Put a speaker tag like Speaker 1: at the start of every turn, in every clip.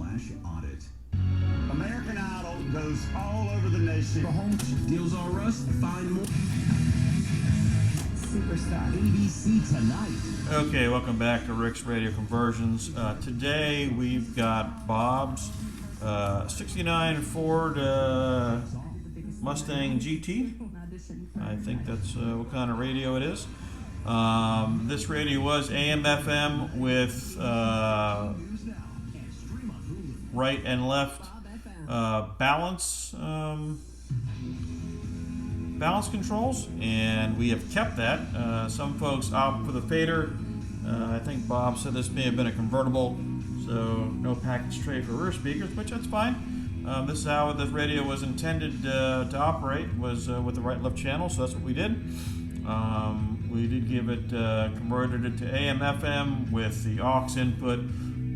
Speaker 1: audit. American Idol goes all over the nation. The home deals on us. Find more. Superstar ABC tonight.
Speaker 2: Okay, welcome back to Rick's Radio Conversions. Today we've got Bob's 69 Ford Mustang GT. I think that's what kind of radio it is. This radio was AM FM with right and left balance controls, and we have kept that. Some folks opt for the fader. I think Bob said this may have been a convertible, so no package tray for rear speakers, which that's fine. This is how this radio was intended to operate, was with the right left channel, so that's what we did. We did give it, converted it to AM FM with the AUX input,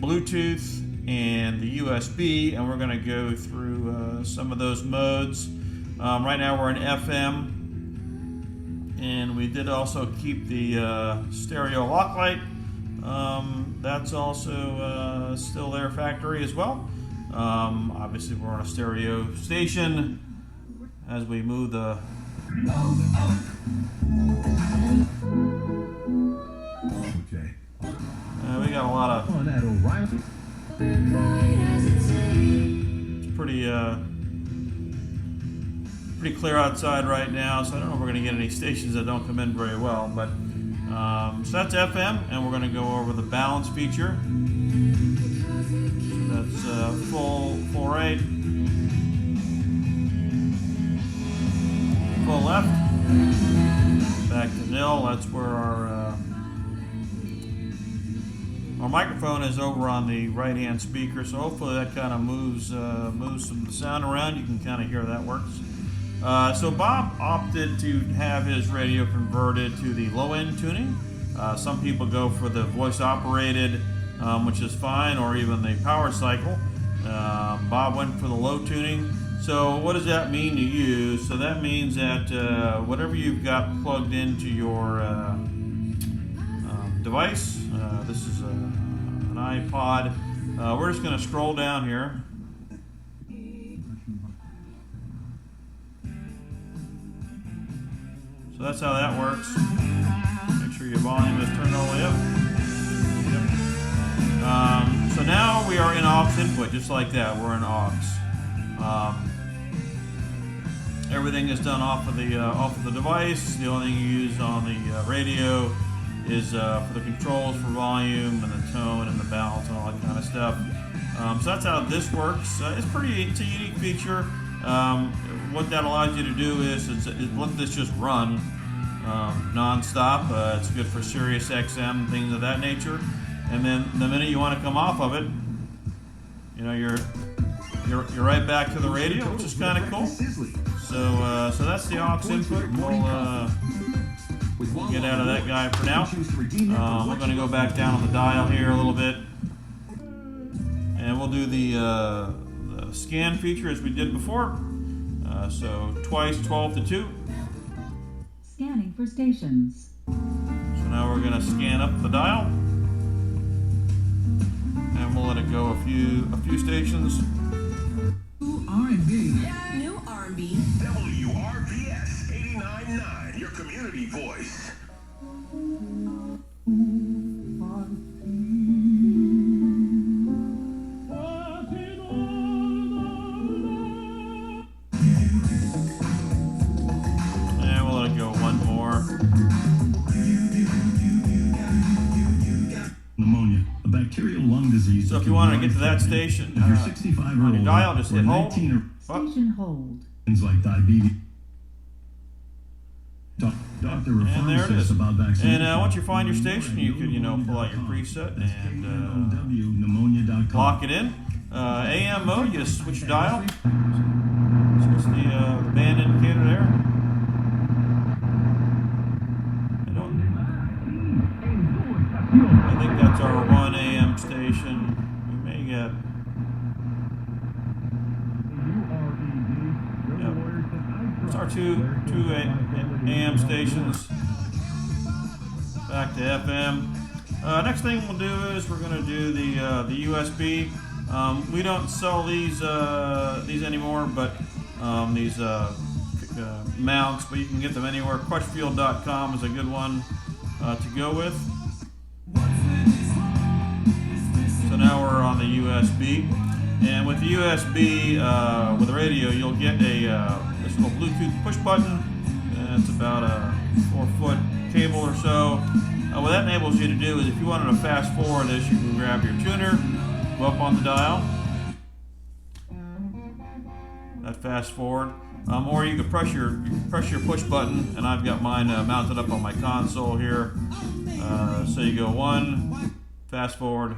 Speaker 2: Bluetooth, and the USB, and we're going to go through some of those modes. Right now we're in FM, and we did also keep the stereo lock light. That's also still there factory as well. Obviously we're on a stereo station as we move the
Speaker 1: Okay.
Speaker 2: we got a lot of it's pretty clear outside right now, so I don't know if we're going to get any stations that don't come in very well, but so that's FM, and we're going to go over the balance feature. So that's full right, full left, back to nil. That's where our microphone is over on the right hand speaker, so hopefully that kind of moves some of the sound around. You can kind of hear that works. So Bob opted to have his radio converted to the low end tuning. Some people go for the voice operated, which is fine, or even the power cycle. Bob went for the low tuning. So what does that mean to you? So that means that whatever you've got plugged into your device, this is an iPod, we're just going to scroll down here. So that's how that works. Make sure your volume is turned all the way up. Yep. So now we are in AUX input, just like that. We're in AUX. Everything is done off of the device. The only thing you use on the radio is for the controls for volume and the tone and the balance and all that kind of stuff. So that's how this works. It's a unique feature. What that allows you to do is let this just run non-stop. It's good for Sirius XM, things of that nature. And then the minute you want to come off of it, you know, you're right back to the radio, which is kind of cool. So that's the AUX input. We'll get out of that guy for now. We're going to go back down on the dial here a little bit, and we'll do the scan feature as we did before. So twice 12 to 2.
Speaker 3: Scanning for stations.
Speaker 2: So now we're going to scan up the dial, and we'll let it go a few stations.
Speaker 1: New R&B.
Speaker 4: Yeah, new R&B.
Speaker 5: WRPS 89.9, your community voice.
Speaker 2: And we'll let it go one more.
Speaker 6: Pneumonia, a bacterial lung disease.
Speaker 2: So if you want to get to that station,
Speaker 6: if you're 65 or
Speaker 2: on your
Speaker 6: older,
Speaker 2: dial, just hit
Speaker 6: or
Speaker 2: hold.
Speaker 6: 19 or
Speaker 3: Station hold.
Speaker 6: things like diabetes. Doctor
Speaker 2: And there
Speaker 6: refers
Speaker 2: it is.
Speaker 6: us about vaccination.
Speaker 2: And once you find your station, you can pull out your preset and
Speaker 6: pneumonia.com.
Speaker 2: lock it in. AM mode, you just switch dial. Switch the band indicator there. I think that's our 1 AM station. We may get. Yep. It's our two AM stations. Back to FM. Next thing we'll do is we're going to do the USB. We don't sell these anymore, but these mounts, but you can get them anywhere. Crutchfield.com is a good one to go with. So now we're on the USB, and with the USB with the radio, you'll get this little Bluetooth push button. And it's about a 4-foot cable or so. What that enables you to do is, if you wanted to fast forward this, you can grab your tuner, go up on the dial, that fast forward, or you can press your push button, and I've got mine mounted up on my console here. So you go 1, fast forward.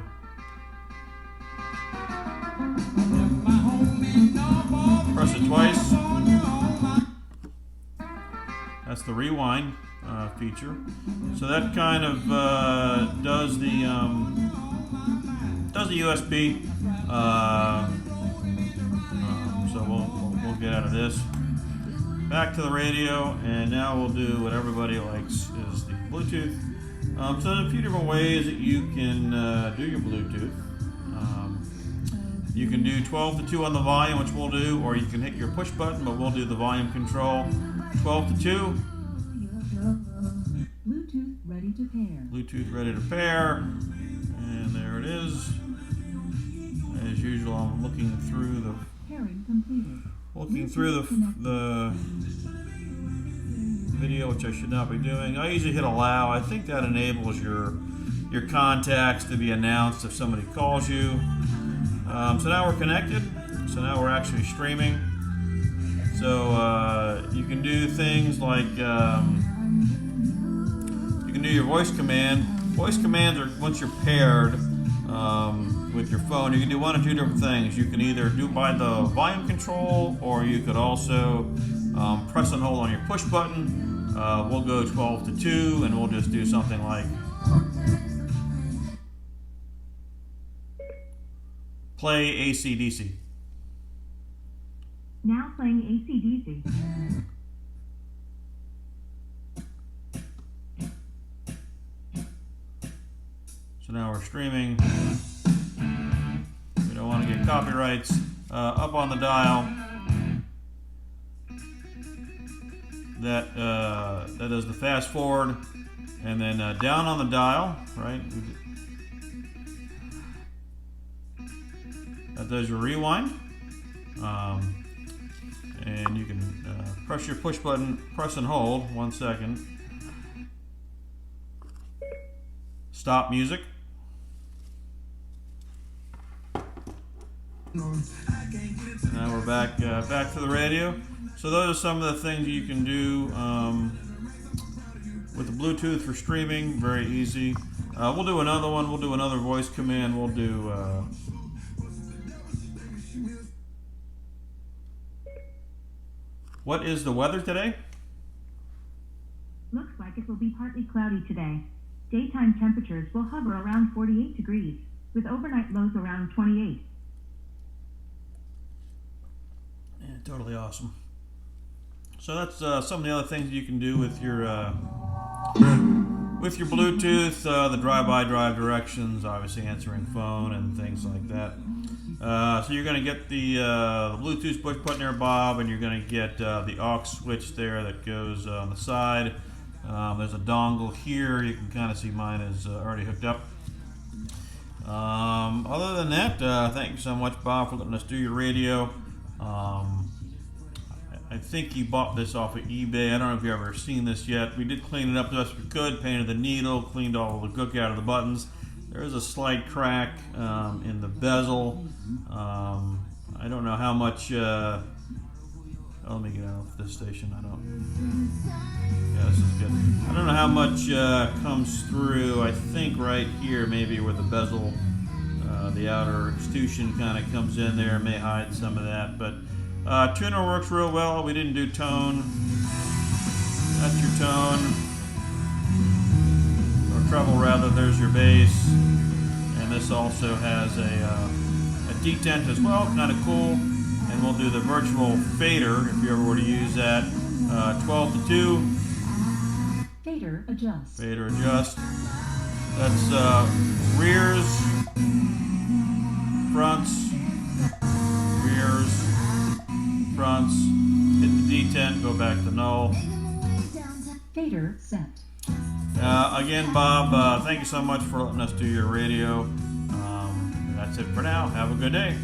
Speaker 2: Press it twice. That's the rewind feature. So that kind of does the USB. So we'll get out of this. Back to the radio, and now we'll do what everybody likes, is the Bluetooth. So there's a few different ways that you can do your Bluetooth. You can do 12 to 2 on the volume, which we'll do, or you can hit your push button, but we'll do the volume control. 12 to 2.
Speaker 3: Bluetooth ready to pair.
Speaker 2: Bluetooth ready to pair. And there it is. As usual, I'm looking through the
Speaker 3: Pairing completed.
Speaker 2: the video, which I should not be doing. I usually hit allow. I think that enables your contacts to be announced if somebody calls you. So now we're connected. So now we're actually streaming. So you can do things like you can do your voice command. Voice commands are, once you're paired with your phone, you can do one of two different things. You can either do by the volume control, or you could also press and hold on your push button. We'll go 12 to 2, and we'll just do something like play AC/DC.
Speaker 3: Now playing AC/DC.
Speaker 2: So now we're streaming. We don't want to get copyrights. Up on the dial, that does the fast forward, and then down on the dial, right? That does your rewind. And you can press your push button, press and hold, 1 second. Stop music. Now we're back to the radio. So those are some of the things you can do with the Bluetooth for streaming. Very easy. We'll do another one. We'll do another voice command. We'll do what is the weather today?
Speaker 4: Looks like it will be partly cloudy today. Daytime temperatures will hover around 48 degrees, with overnight lows around 28.
Speaker 2: Yeah, totally awesome. So that's some of the other things you can do with your Bluetooth. The drive-by drive directions, obviously answering phone and things like that. So you're going to get the Bluetooth push button there, Bob, and you're going to get the AUX switch there that goes on the side. There's a dongle here. You can kind of see mine is already hooked up. Other than that, thank you so much, Bob, for letting us do your radio. I think you bought this off of eBay. I don't know if you've ever seen this yet. We did clean it up the best we could, painted the needle, cleaned all the gook out of the buttons. There is a slight crack in the bezel. I don't know how much. Let me get off this station. Yeah, this is good. I don't know how much comes through. I think right here, maybe where the bezel, the outer extrusion kind of comes in there, may hide some of that. But tuner works real well. We didn't do tone. That's your tone. Or treble rather. There's your bass. And this also has a detent as well, kind of cool. And we'll do the virtual fader if you ever were to use that. 12 to 2.
Speaker 3: Fader adjust.
Speaker 2: Fader adjust. That's rears, fronts, fronts, hit the detent, go back to null.
Speaker 3: Fader set.
Speaker 2: Again, Bob, thank you so much for letting us do your radio. That's it for now. Have a good day.